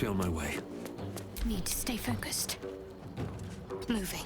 be on my way. Need to stay focused. Moving.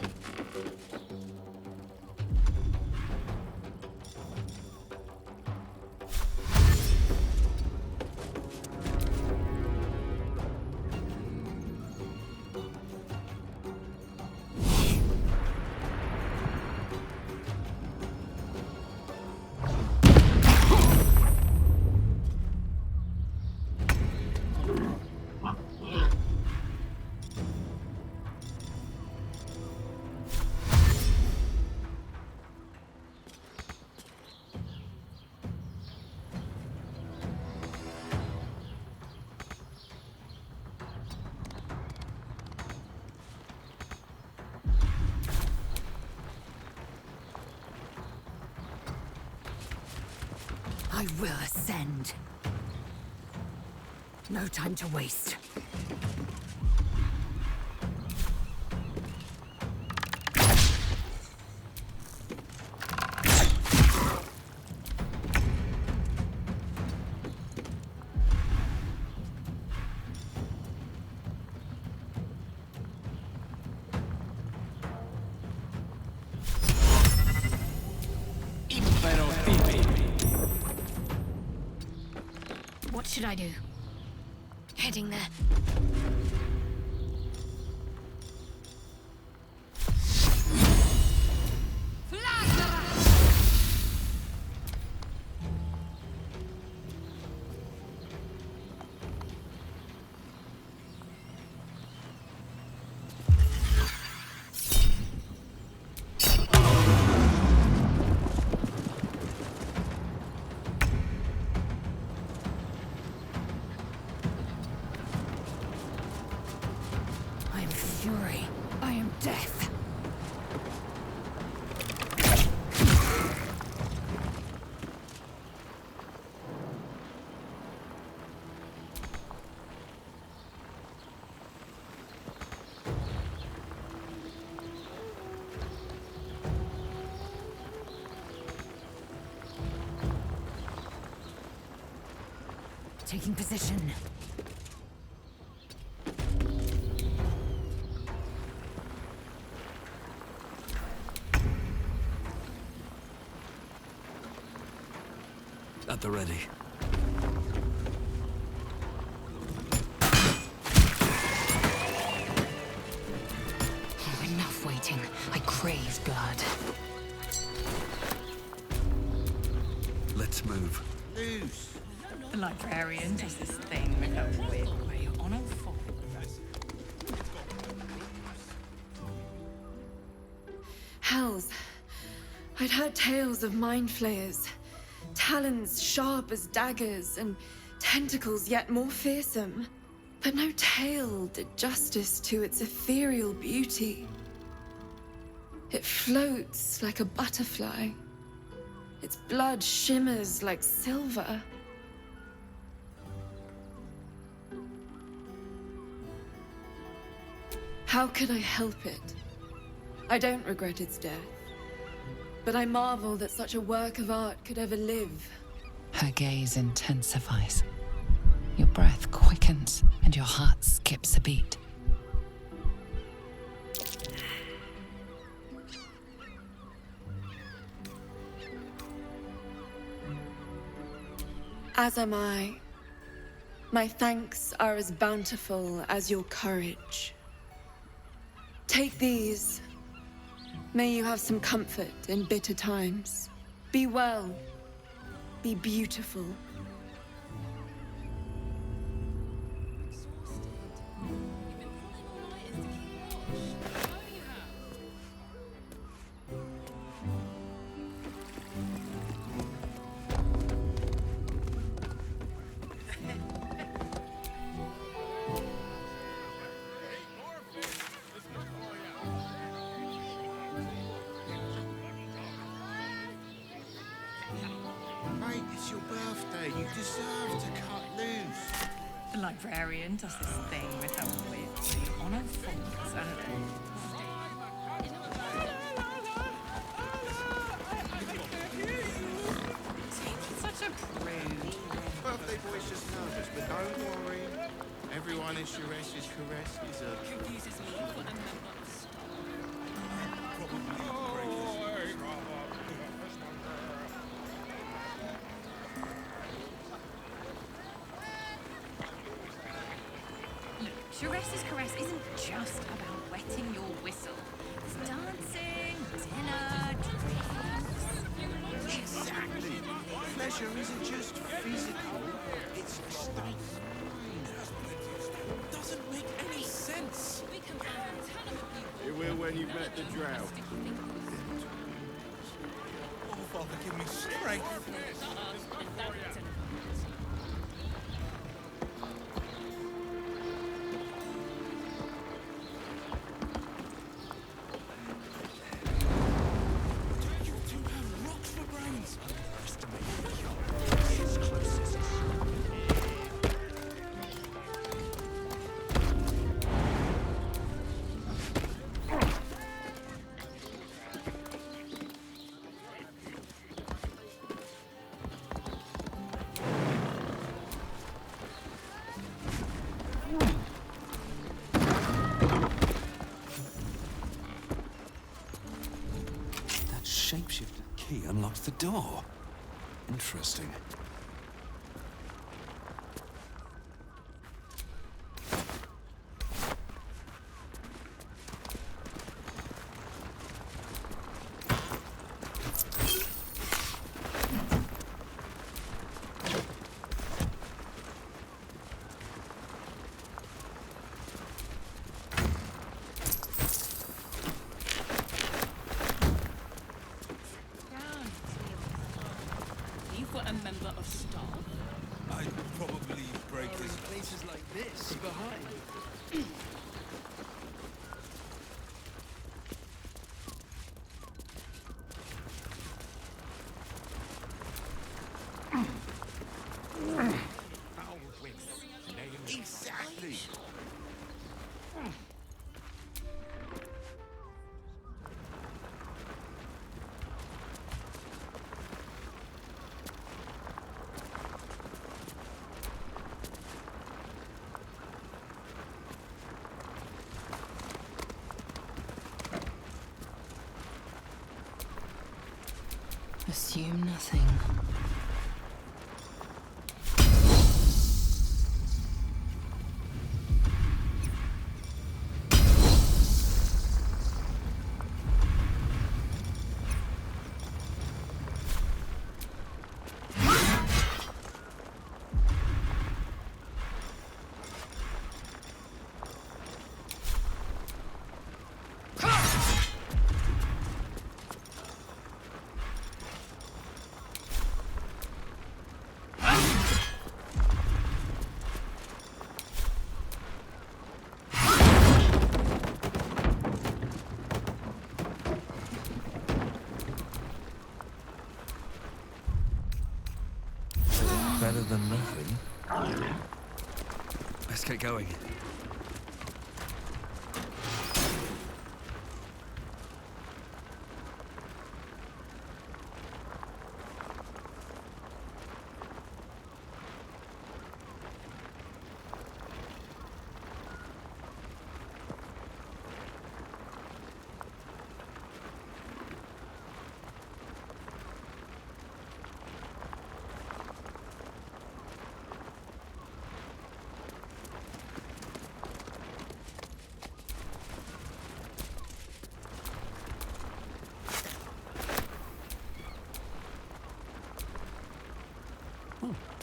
I will ascend. No time to waste. What should I do? Heading there. Fury. I am death. Taking position. At the ready. Oh, enough waiting. I crave blood. Let's move. Loose. The librarian does this thing with a weird way on a phone. Hells. I'd heard tales of mind flayers. Talons sharp as daggers, and tentacles yet more fearsome. But no tale did justice to its ethereal beauty. It floats like a butterfly. Its blood shimmers like silver. How could I help it? I don't regret its death. But I marvel that such a work of art could ever live. Her gaze intensifies. Your breath quickens, and your heart skips a beat. As am I. My thanks are as bountiful as your courage. Take these. May you have some comfort in bitter times. Be well. Be beautiful. Mate, it's your birthday. You deserve to cut loose. The librarian does this thing with a weird way on a phone. Such a prude. Birthday boy's just nervous, but don't worry. Everyone one of Sures's caresses are... Look, Sures's caress isn't just about wetting your whistle. It's dancing, dinner, drinks. Exactly. Pleasure isn't just physical, it's a state of mind. Doesn't make any sense. It will when you've met the drought. Oh, Father, give me strength. You two have rocks for brains. It's closest. That shapeshifter key unlocks the door. Interesting. You've got a member of staff. I'd probably break this places like this behind. Exactly. Assume nothing. Better than nothing. Let's get going.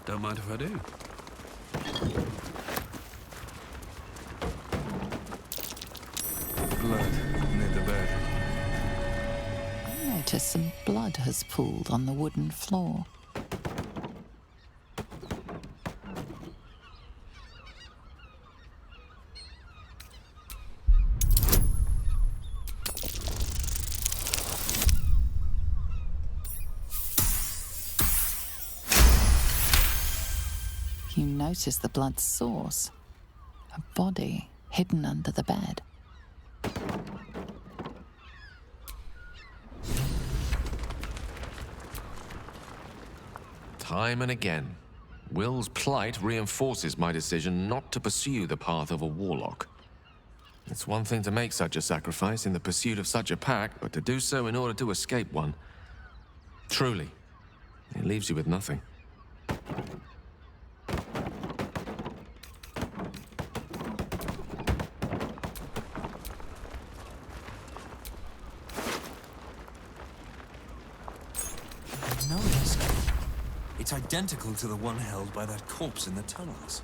Don't mind if I do. Blood near the bed. I notice some blood has pooled on the wooden floor. You notice the blood's source. A body hidden under the bed. Time and again, Will's plight reinforces my decision not to pursue the path of a warlock. It's one thing to make such a sacrifice in the pursuit of such a pack, but to do so in order to escape one. Truly, it leaves you with nothing. No escape. It's identical to the one held by that corpse in the tunnels.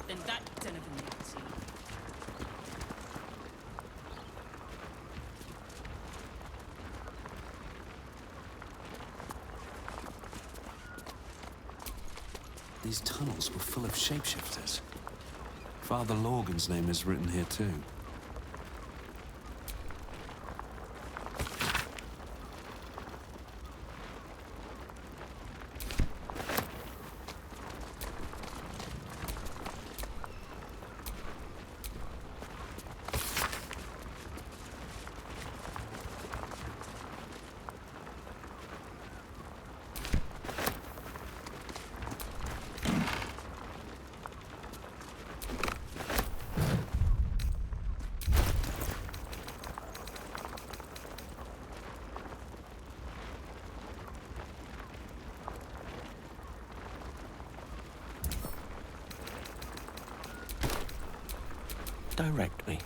Then that den of iniquity. These tunnels were full of shapeshifters. Father Lorgan's name is written here too. Direct me.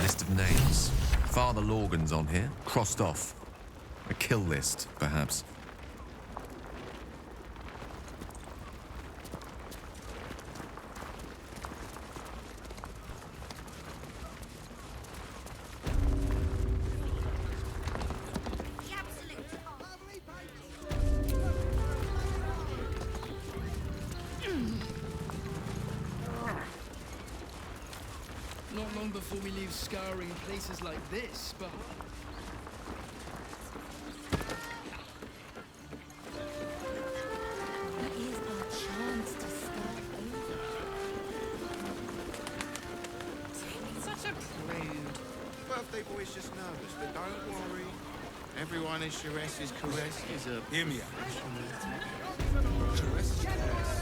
List of names. Father Lorgan's on here, crossed off. A kill list, perhaps. Not long before we leave scouring places like this, but... That is our chance to start over. Such a prude. Birthday boy's just nervous, but don't worry. Everyone in Sharess's caress is a... Hear me out. Sharess's caress.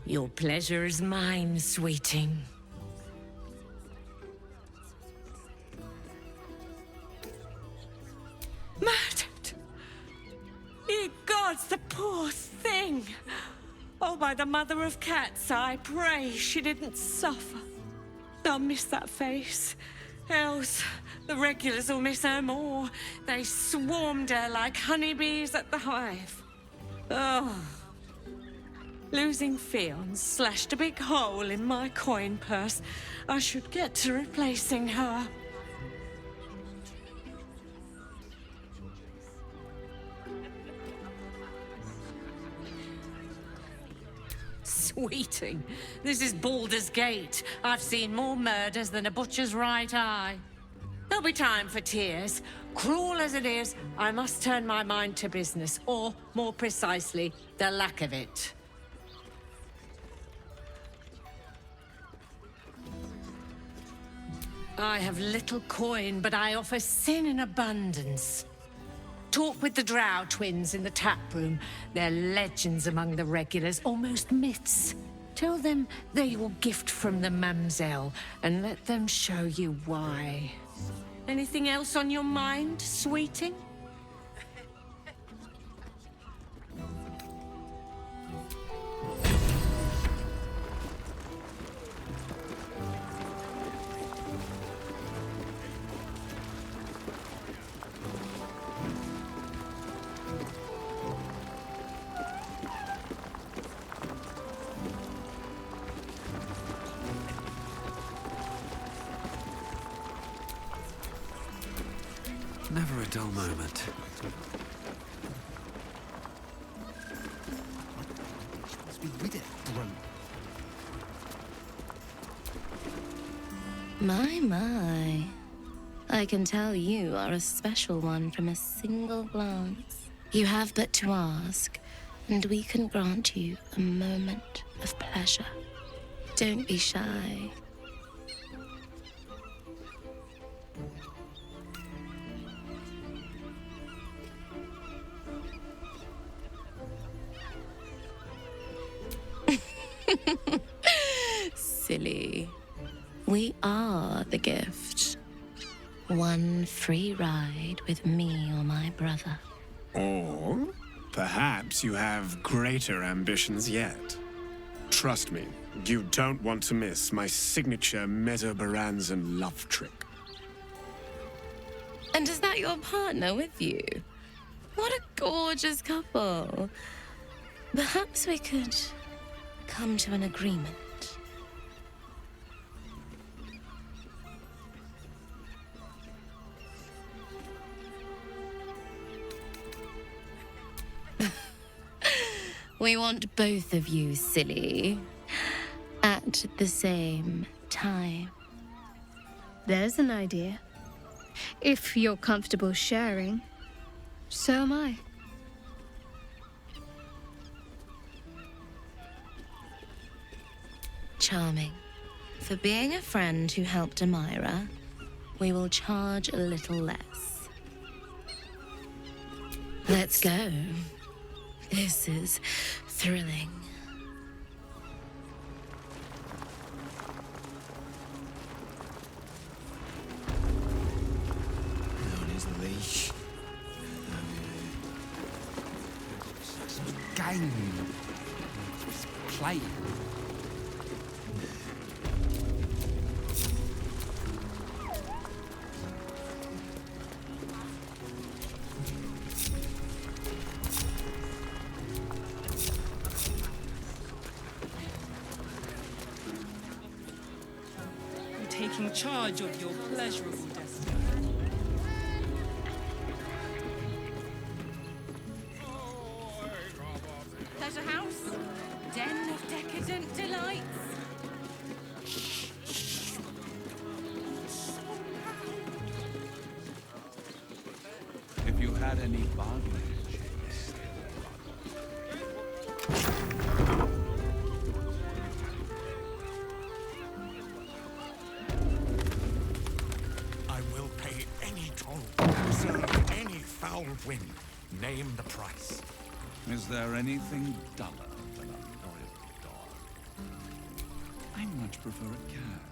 Your pleasure is mine, sweeting. Murdered! Ye gods, the poor thing! Oh, by the mother of cats, I pray she didn't suffer. I'll miss that face. Else, the regulars will miss her more. They swarmed her like honeybees at the hive. Oh. Losing Fionn slashed a big hole in my coin purse. I should get to replacing her. Sweeting, this is Baldur's Gate. I've seen more murders than a butcher's right eye. There'll be time for tears. Cruel as it is, I must turn my mind to business, or, more precisely, the lack of it. I have little coin, but I offer sin in abundance. Talk with the Drow twins in the tap room. They're legends among the regulars, almost myths. Tell them they're your gift from the Mamselle, and let them show you why. Anything else on your mind, sweeting? Never a dull moment. Let's be rid of it, My. I can tell you are a special one from a single glance. You have but to ask, and we can grant you a moment of pleasure. Don't be shy. Silly. We are the gift. One free ride with me or my brother. Or perhaps you have greater ambitions yet. Trust me, you don't want to miss my signature Mesobaranzan love trick. And is that your partner with you? What a gorgeous couple. Perhaps we could come to an agreement. We want both of you, silly, at the same time. There's an idea. If you're comfortable sharing, so am I. Charming. For being a friend who helped Amira, we will charge a little less. Let's go. This is thrilling. On his leash. Game. Play. Taking charge of your pleasurable destiny. Pleasure house? Den of decadent delights? If you had any bargaining chips. I will pay any toll, serve any foul wind. Name the price. Is there anything duller than a loyal dog? I much prefer a cat.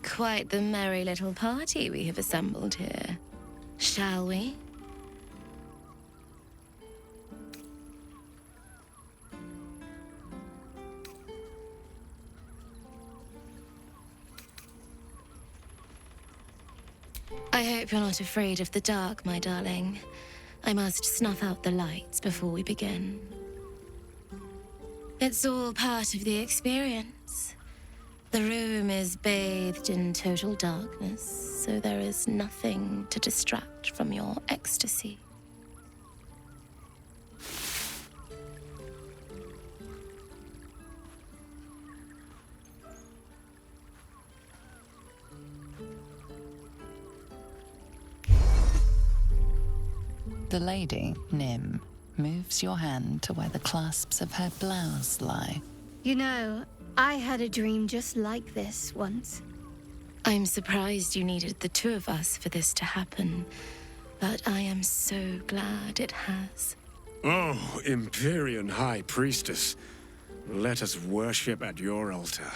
Quite the merry little party we have assembled here. Shall we? I hope you're not afraid of the dark, my darling. I must snuff out the lights before we begin. It's all part of the experience. The room is bathed in total darkness, so there is nothing to distract from your ecstasy. The lady, Nim, moves your hand to where the clasps of her blouse lie. You know, I had a dream just like this once. I'm surprised you needed the two of us for this to happen, but I am so glad it has. Oh, Empyrean High Priestess, let us worship at your altar.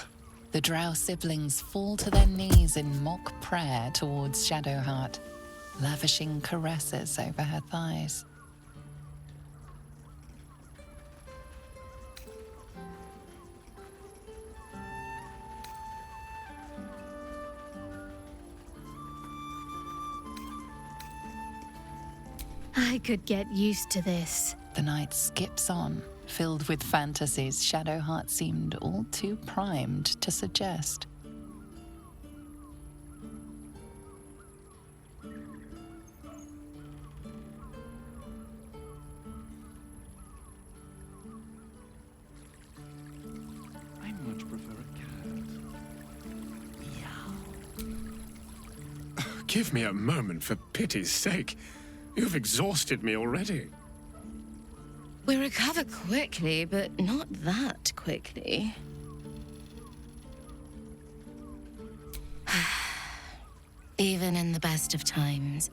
The Drow siblings fall to their knees in mock prayer towards Shadowheart, lavishing caresses over her thighs. I could get used to this. The night skips on, filled with fantasies Shadowheart seemed all too primed to suggest. I much prefer a cat. Give me a moment, for pity's sake. You've exhausted me already. We recover quickly, but not that quickly. Even in the best of times,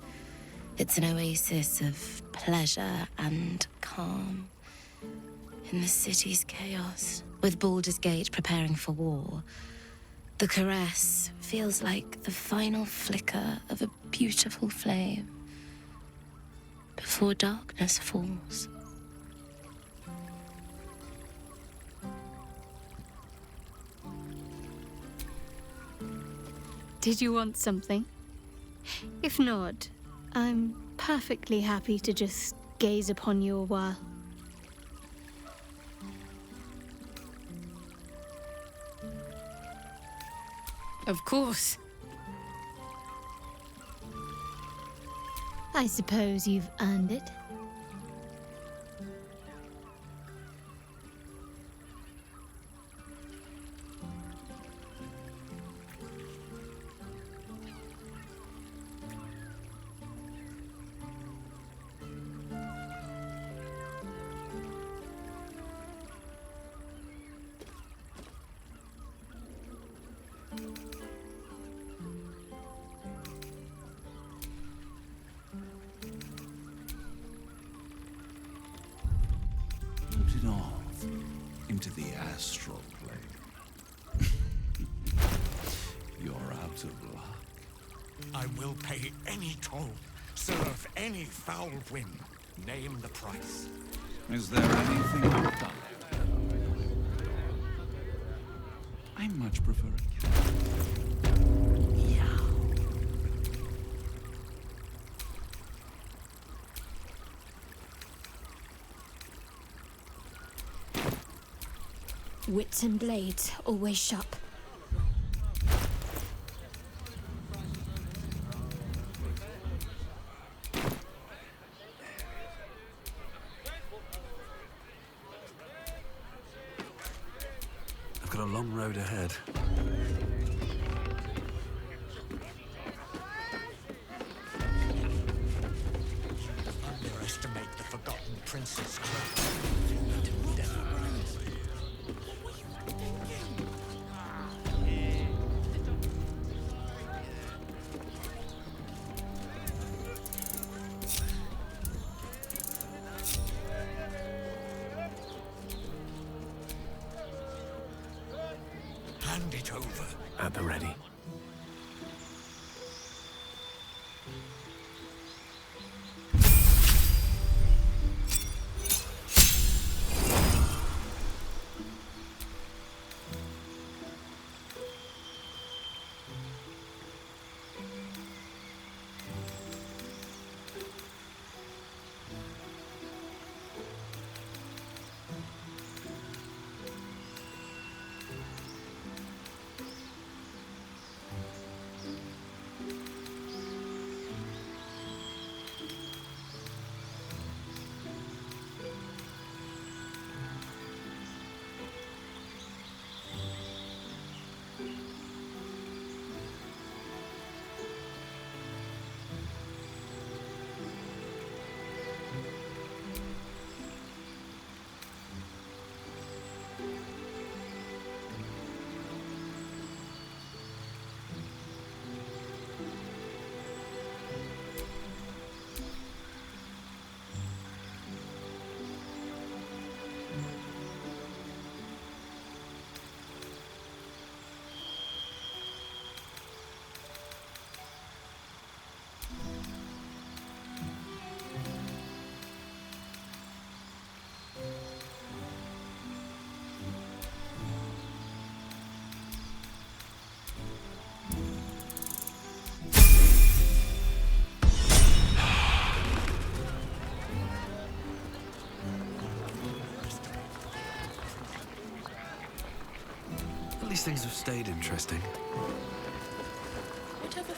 it's an oasis of pleasure and calm. In the city's chaos, with Baldur's Gate preparing for war, the caress feels like the final flicker of a beautiful flame before darkness falls. Did you want something? If not, I'm perfectly happy to just gaze upon you a while. Of course. I suppose you've earned it. Floated off into the astral plane. You're out of luck. I will pay any toll, serve any foul whim. Name the price. Is there anything I've done? I much prefer a cat. Wits and blades, always sharp. I've got a long road ahead. Underestimate the forgotten princess. Hand it over. At the ready. These things have stayed interesting. Whatever.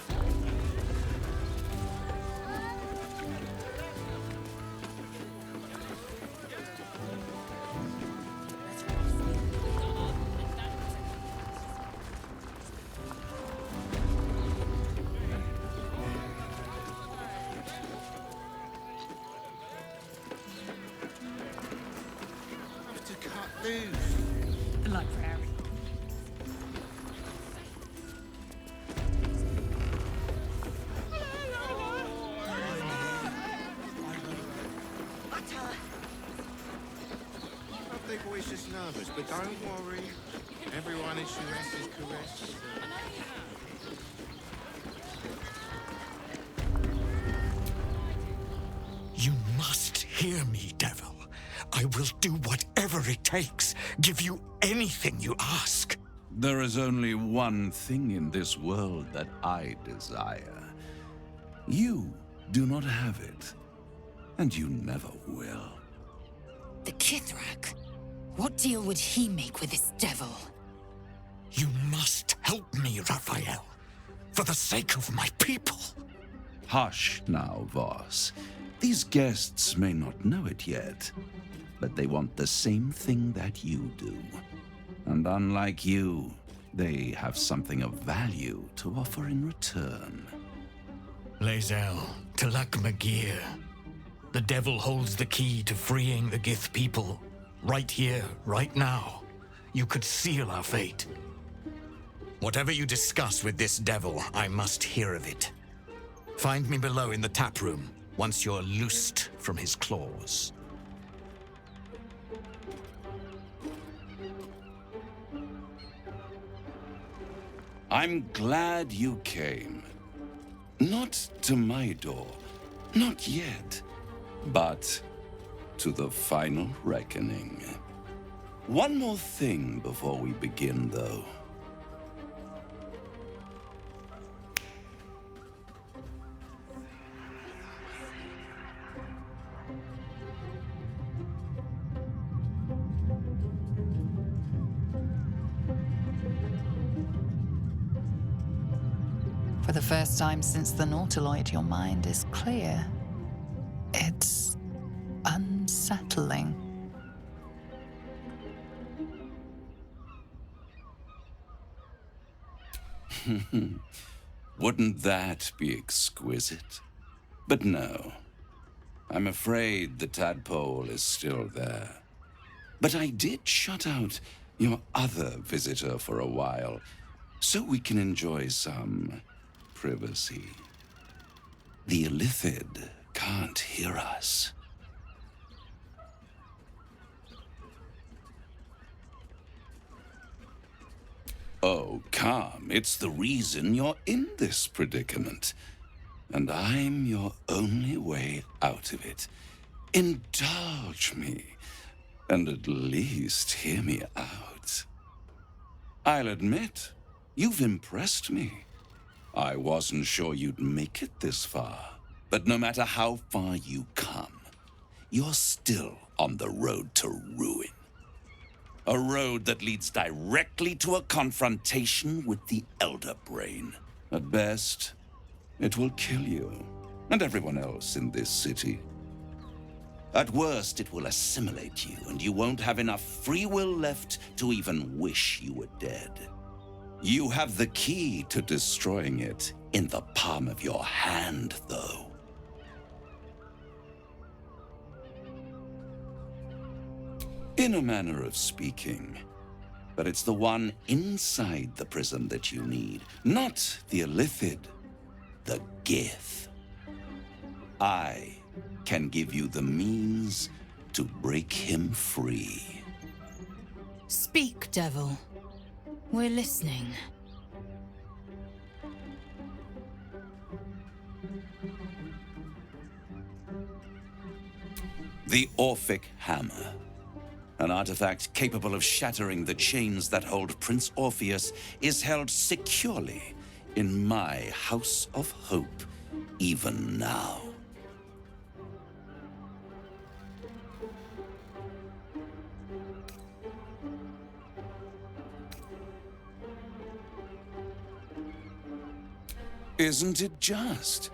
Have to cut loose. Like for Harry. I think always just nervous, but don't worry. Everyone is Shirese's caress. You must hear me, devil. I will do whatever it takes, give you anything you ask. There is only one thing in this world that I desire. You do not have it, and you never will. The Kithrak? What deal would he make with this devil? You must help me, Raphael, for the sake of my people. Hush now, Voss. These guests may not know it yet, but they want the same thing that you do. And unlike you, they have something of value to offer in return. Lae'zel, Talak Magir. The devil holds the key to freeing the Gith people. Right here, right now. You could seal our fate. Whatever you discuss with this devil, I must hear of it. Find me below in the tap room, once you're loosed from his claws. I'm glad you came. Not to my door, not yet, but to the final reckoning. One more thing before we begin, though. For the first time since the Nautiloid, your mind is clear. It's unsettling. Wouldn't that be exquisite? But no. I'm afraid the tadpole is still there. But I did shut out your other visitor for a while, so we can enjoy some privacy. The Illithid can't hear us. Oh, come. It's the reason you're in this predicament. And I'm your only way out of it. Indulge me, and at least hear me out. I'll admit, you've impressed me. I wasn't sure you'd make it this far. But no matter how far you come, you're still on the road to ruin. A road that leads directly to a confrontation with the Elder Brain. At best, it will kill you and everyone else in this city. At worst, it will assimilate you, and you won't have enough free will left to even wish you were dead. You have the key to destroying it in the palm of your hand, though. In a manner of speaking. But it's the one inside the prison that you need, not the Illithid, the Gith. I can give you the means to break him free. Speak, devil. We're listening. The Orphic Hammer. An artifact capable of shattering the chains that hold Prince Orpheus is held securely in my House of Hope, even now. Isn't it just?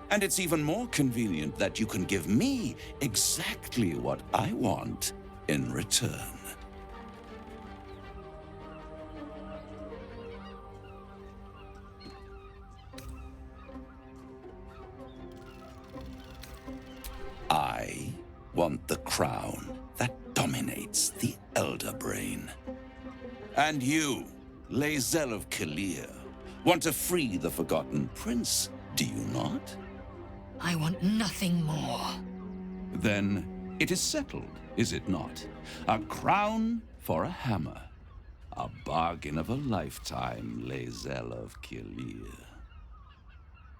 And it's even more convenient that you can give me exactly what I want in return. I want the crown that dominates the Elder Brain. And you, Lae'zel of Kalir, want to free the Forgotten Prince, do you not? I want nothing more. Then it is settled, is it not? A crown for a hammer. A bargain of a lifetime, Lae'zel of Kalir.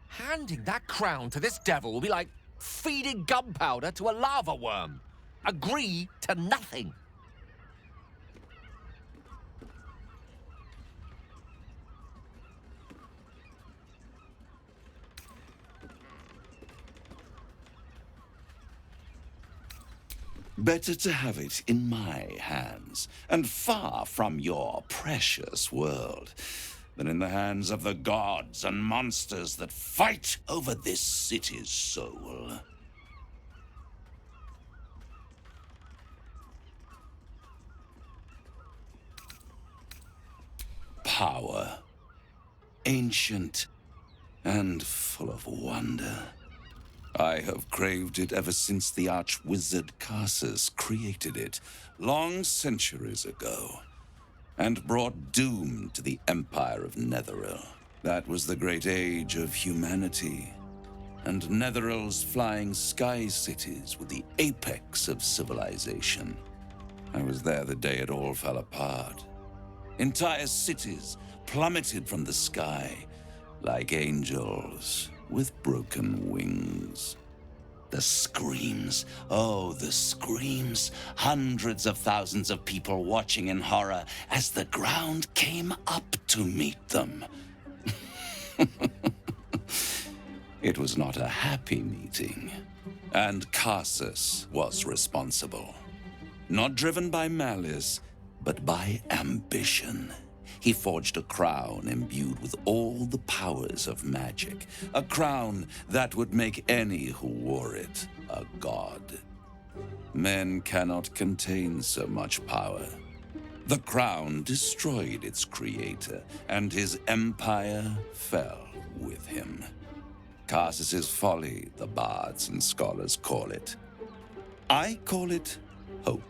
Handing that crown to this devil will be like feeding gunpowder to a lava worm. Agree to nothing. Better to have it in my hands, and far from your precious world, than in the hands of the gods and monsters that fight over this city's soul. Power, ancient and full of wonder. I have craved it ever since the arch-wizard Karsus created it, long centuries ago, and brought doom to the Empire of Netheril. That was the great age of humanity, and Netheril's flying sky cities were the apex of civilization. I was there the day it all fell apart. Entire cities plummeted from the sky like angels with broken wings. The screams, oh, the screams. Hundreds of thousands of people watching in horror as the ground came up to meet them. It was not a happy meeting, and Karsus was responsible. Not driven by malice, but by ambition. He forged a crown imbued with all the powers of magic. A crown that would make any who wore it a god. Men cannot contain so much power. The crown destroyed its creator, and his empire fell with him. Karsus's folly, the bards and scholars call it. I call it hope.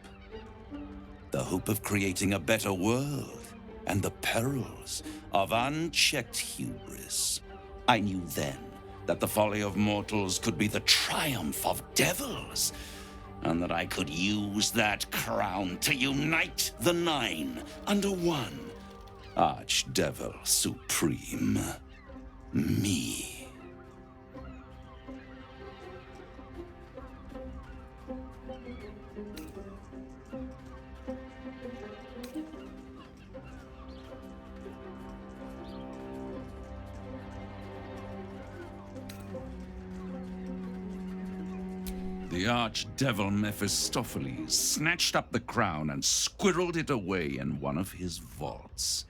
The hope of creating a better world, and the perils of unchecked hubris. I knew then that the folly of mortals could be the triumph of devils, and that I could use that crown to unite the Nine under one Archdevil Supreme, me. The archdevil Mephistopheles snatched up the crown and squirreled it away in one of his vaults.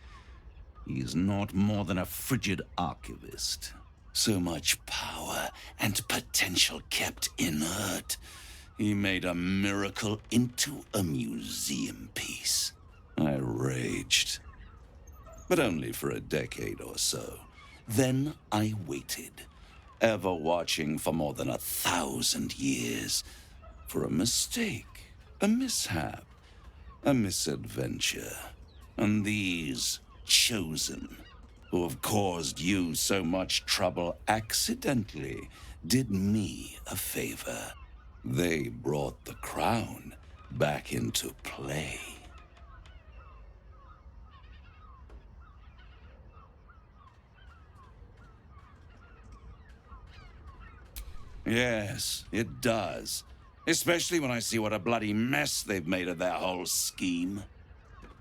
He is not more than a frigid archivist. So much power and potential kept inert. He made a miracle into a museum piece. I raged. But only for a decade or so. Then I waited, ever watching for more than 1,000 years, for a mistake, a mishap, a misadventure. And these chosen, who have caused you so much trouble accidentally, did me a favor. They brought the crown back into play. Yes, it does. Especially when I see what a bloody mess they've made of their whole scheme.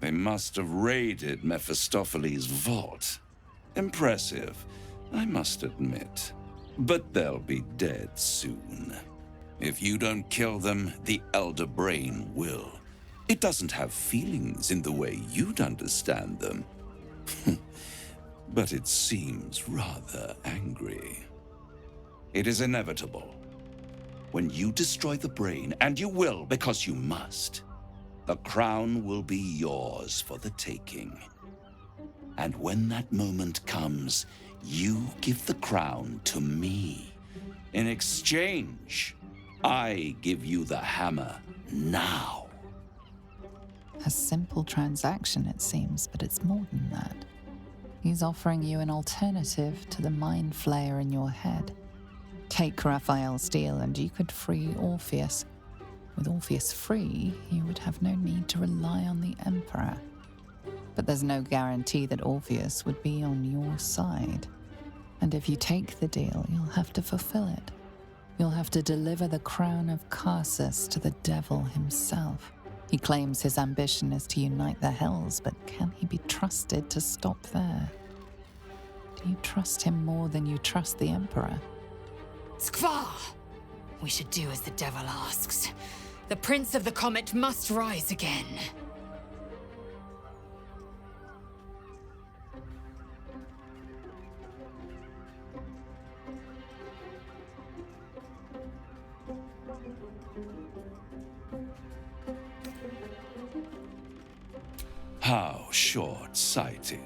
They must have raided Mephistopheles' vault. Impressive, I must admit. But they'll be dead soon. If you don't kill them, the Elder Brain will. It doesn't have feelings in the way you'd understand them. but it seems rather angry. It is inevitable. When you destroy the brain, and you will because you must, the crown will be yours for the taking. And when that moment comes, you give the crown to me. In exchange, I give you the hammer now. A simple transaction, it seems, but it's more than that. He's offering you an alternative to the mind flayer in your head. Take Raphael's deal and you could free Orpheus. With Orpheus free, you would have no need to rely on the Emperor. But there's no guarantee that Orpheus would be on your side. And if you take the deal, you'll have to fulfill it. You'll have to deliver the crown of Carsus to the devil himself. He claims his ambition is to unite the Hells, but can he be trusted to stop there? Do you trust him more than you trust the Emperor? Skvar! We should do as the devil asks. The Prince of the Comet must rise again. How short-sighted.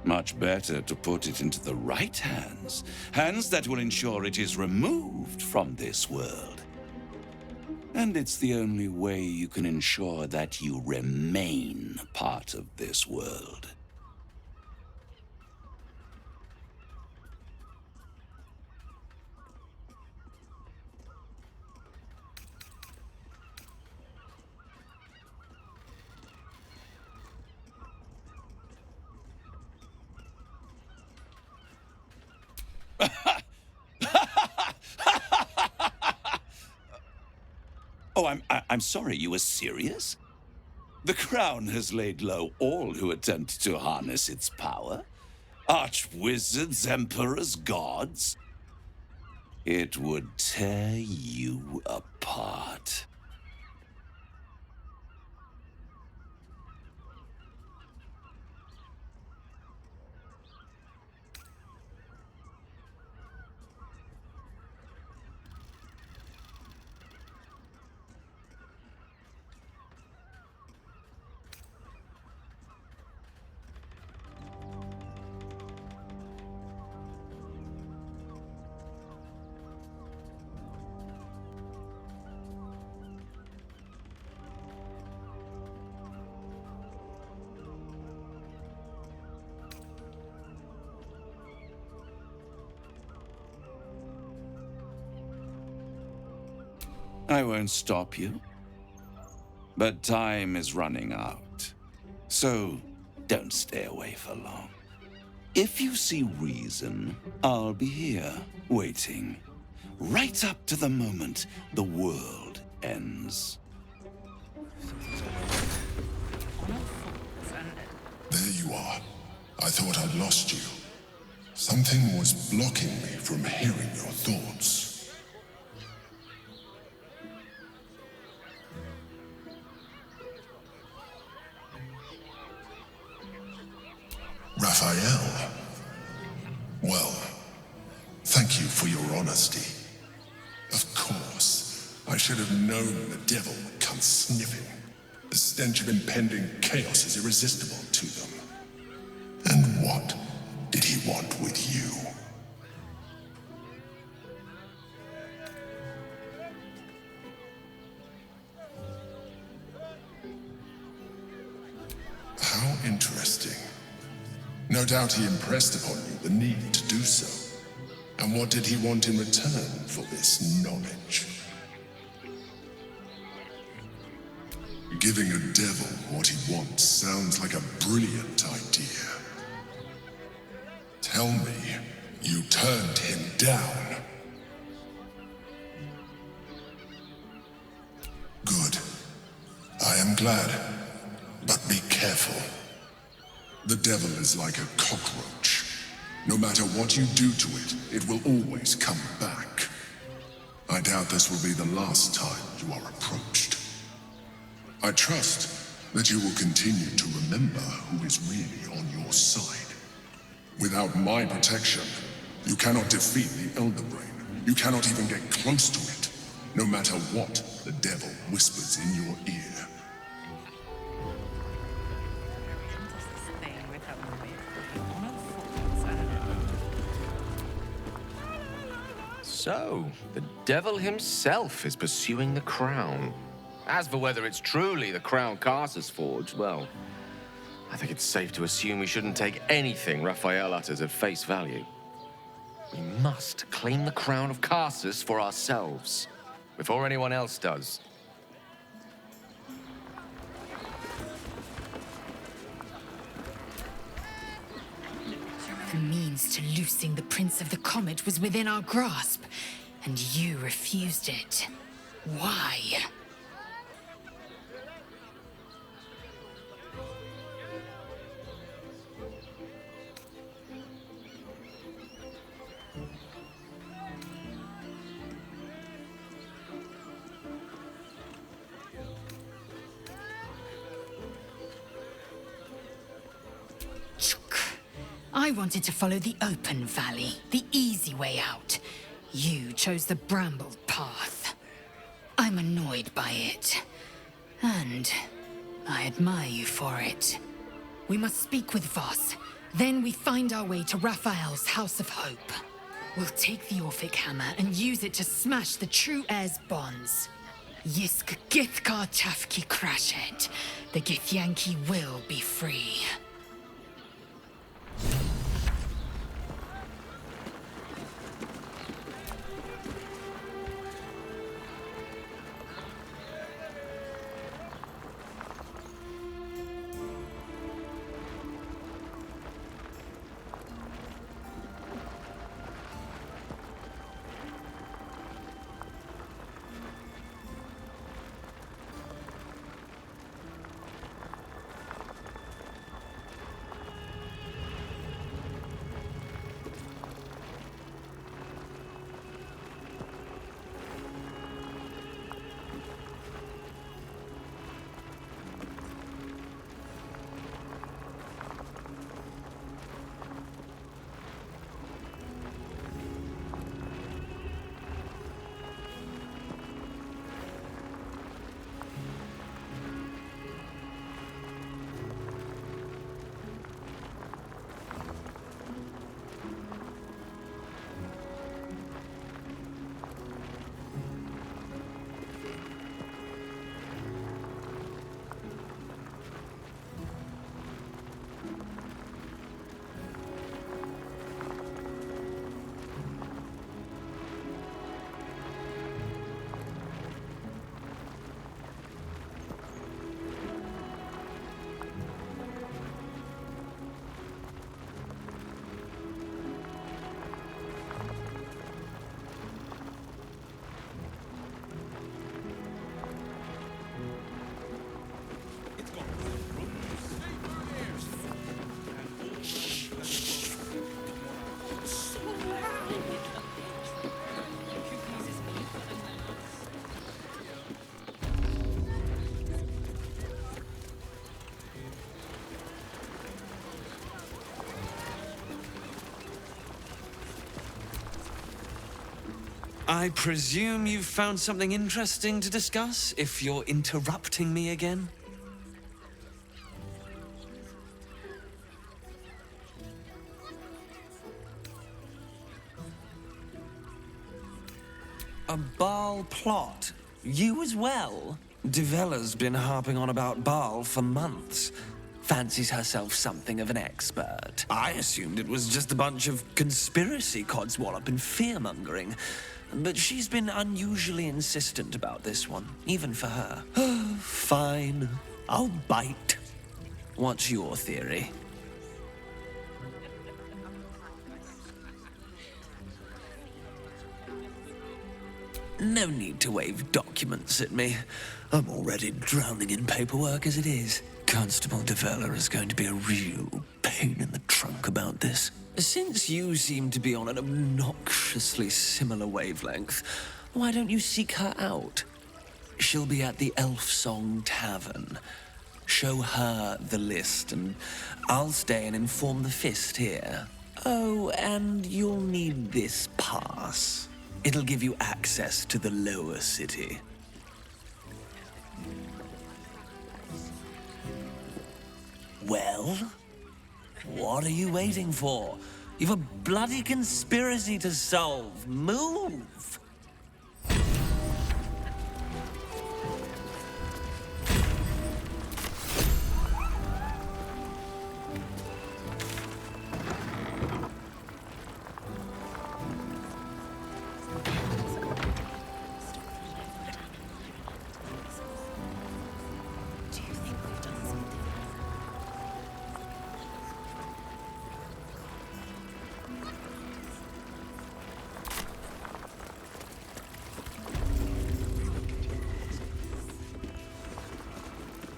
Much better to put it into the right hands. Hands that will ensure it is removed from this world. And it's the only way you can ensure that you remain part of this world. Oh, I'm sorry, you were serious? The crown has laid low all who attempt to harness its power. Archwizards, emperors, gods. It would tear you apart. I won't stop you. But time is running out. So don't stay away for long. If you see reason, I'll be here, waiting. Right up to the moment the world ends. There you are. I thought I'd lost you. Something was blocking me from hearing your thoughts. Raphael. Well, thank you for your honesty. Of course, I should have known the devil would come sniffing. The stench of impending chaos is irresistible to them. And what did he want with you? How interesting. No doubt he impressed upon you the need to do so. And what did he want in return for this knowledge? Giving a devil what he wants sounds like a brilliant idea. Tell me, you turned him down. Good. I am glad. But be careful. The devil is like a cockroach. No matter what you do to it, it will always come back. I doubt this will be the last time you are approached. I trust that you will continue to remember who is really on your side. Without my protection, you cannot defeat the Elder Brain. You cannot even get close to it, no matter what the devil whispers in your ear. So, the devil himself is pursuing the crown. As for whether it's truly the crown Carsus forged, well, I think it's safe to assume we shouldn't take anything Raphael utters at face value. We must claim the crown of Carsus for ourselves, before anyone else does. The means to loosing the Prince of the Comet was within our grasp, and you refused it. Why? I wanted to follow the open valley, the easy way out. You chose the brambled path. I'm annoyed by it. And I admire you for it. We must speak with Voss. Then we find our way to Raphael's House of Hope. We'll take the Orphic Hammer and use it to smash the true heir's bonds. Yisk Githkar Tafki Crashet. The Githyanki will be free. I presume you've found something interesting to discuss, if you're interrupting me again? A Baal plot? You as well? Devella's been harping on about Baal for months. Fancies herself something of an expert. I assumed it was just a bunch of conspiracy codswallop and fear-mongering. But she's been unusually insistent about this one, even for her. Fine, I'll bite. What's your theory? No need to wave documents at me. I'm already drowning in paperwork as it is. Constable Devella is going to be a real pain in the trunk about this. Since you seem to be on an obnoxiously similar wavelength, why don't you seek her out? She'll be at the Elf Song Tavern. Show her the list, and I'll stay and inform the Fist here. Oh, and you'll need this pass. It'll give you access to the lower city. Well? What are you waiting for? You've a bloody conspiracy to solve. Move!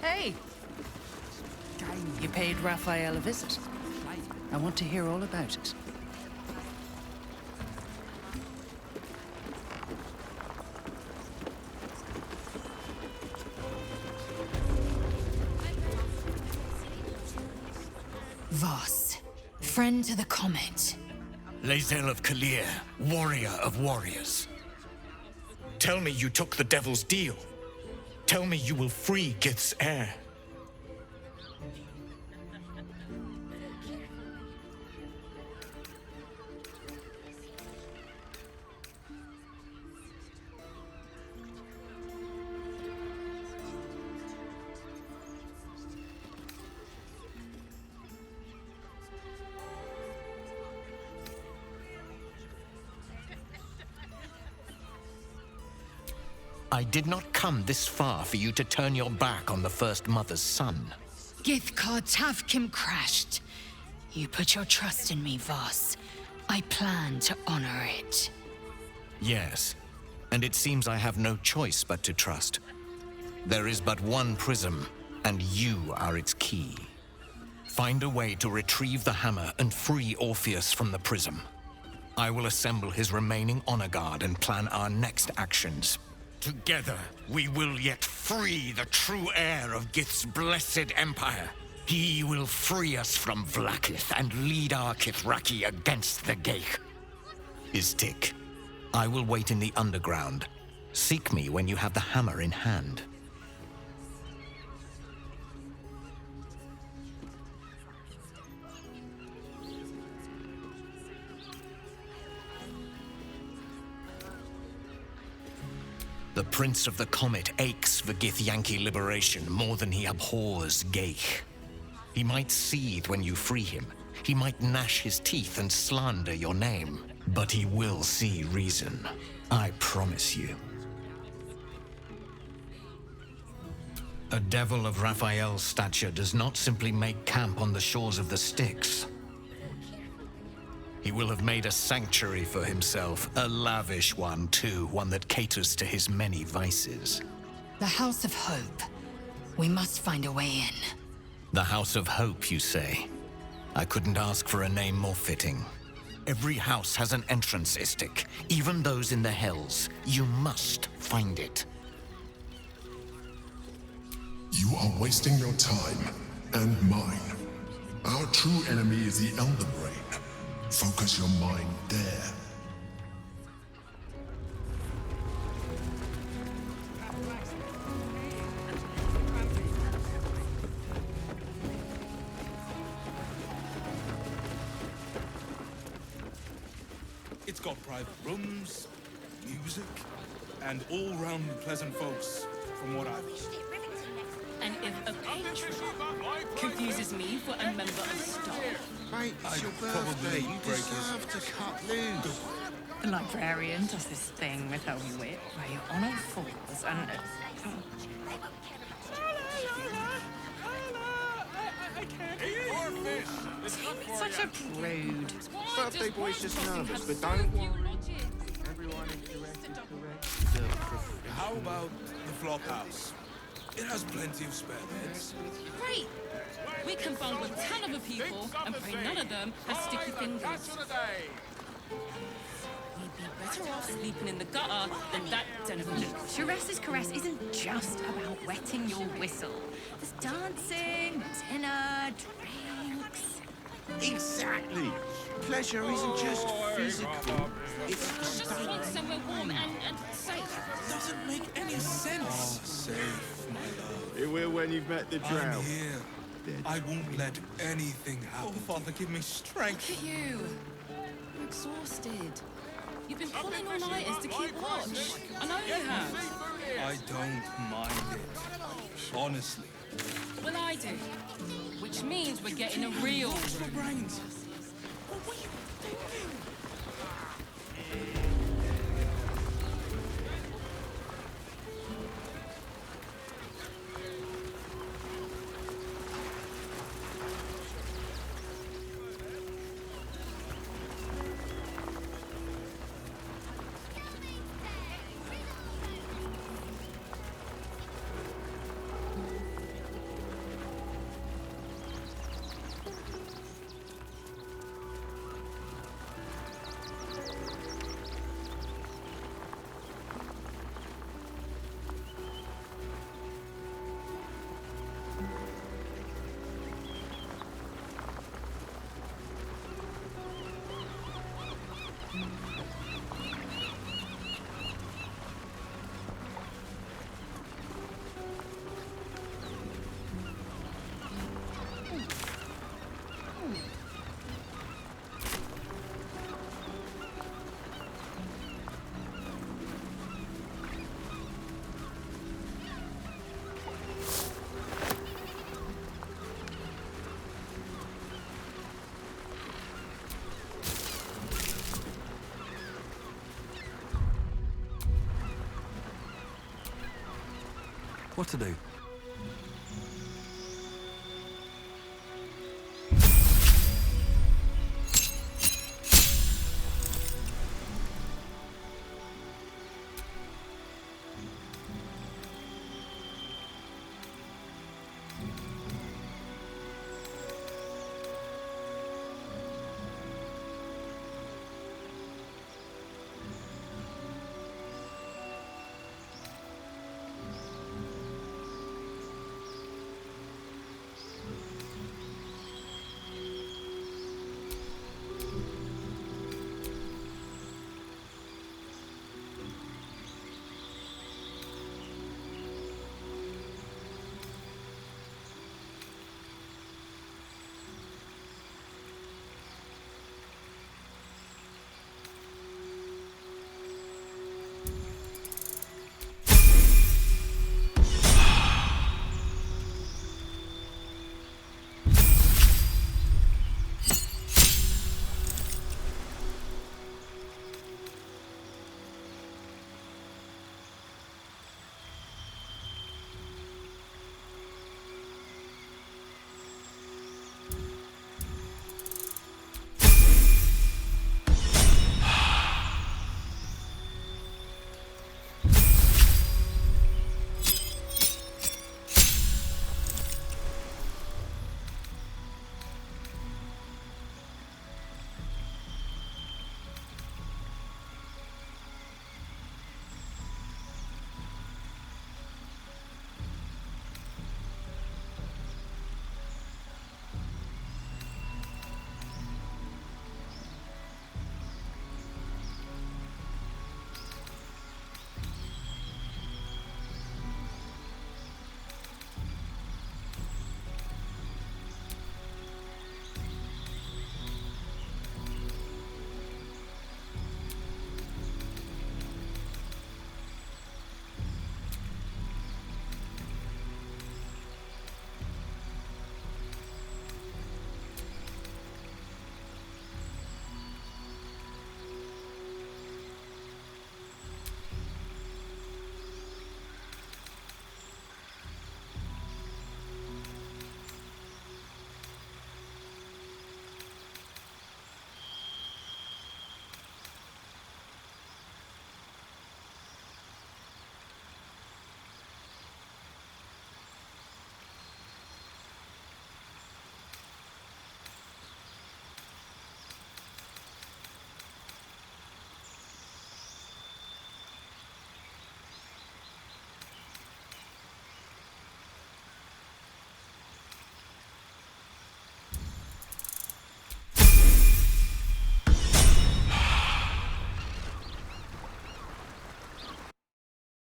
Hey! You paid Raphael a visit. I want to hear all about it. Voss, friend to the Comet. Lae'zel of Kalir, warrior of warriors. Tell me you took the Devil's deal. Tell me you will free Gith's heir. I did not come this far for you to turn your back on the First Mother's son. Githkar Tavkim crashed. You put your trust in me, Voss. I plan to honor it. Yes, and it seems I have no choice but to trust. There is but one prism, and you are its key. Find a way to retrieve the hammer and free Orpheus from the prism. I will assemble his remaining honor guard and plan our next actions. Together, we will yet free the true heir of Gith's blessed empire. He will free us from Vlaakith and lead our Kithraki against the Geich. Istik, I will wait in the underground. Seek me when you have the hammer in hand. The Prince of the Comet aches for Githyanki liberation more than he abhors Geich. He might seethe when you free him. He might gnash his teeth and slander your name. But he will see reason. I promise you. A devil of Raphael's stature does not simply make camp on the shores of the Styx. He will have made a sanctuary for himself, a lavish one too, one that caters to his many vices. The House of Hope. We must find a way in. The House of Hope, you say? I couldn't ask for a name more fitting. Every house has an entrance, Istik, even those in the Hells. You must find it. You are wasting your time, and mine. Our true enemy is the Elder Brain. Focus your mind there. It's got private rooms, music, and all-round pleasant folks, from what I've heard. And if a patron confuses me for a member of staff, Mate, it's your birthday. You deserve to cut loose. The librarian does this thing with her wit where your honor falls and... Such a prude. Birthday boy's just nervous, but don't worry. Everyone is correct. How about the flop house? It has plenty of spare beds. great. We can bond with 10 other people and pray none of them have sticky fingers. We'd be better off sleeping in the gutter than that den of loot. Shares's caress isn't just about wetting your whistle. There's dancing, dinner, drinks. Exactly. Pleasure isn't just physical, it's Just want somewhere warm and safe. doesn't make any sense. Safe, my love. It will when you've met the drow. I'm here. I won't let anything happen. Oh, Father, give me strength. Look at you. You're exhausted. You've been pulling all-nighters to keep watch. I know you have. I don't mind it. Honestly. Well, I do. Which means we're getting a real My brains. What to do?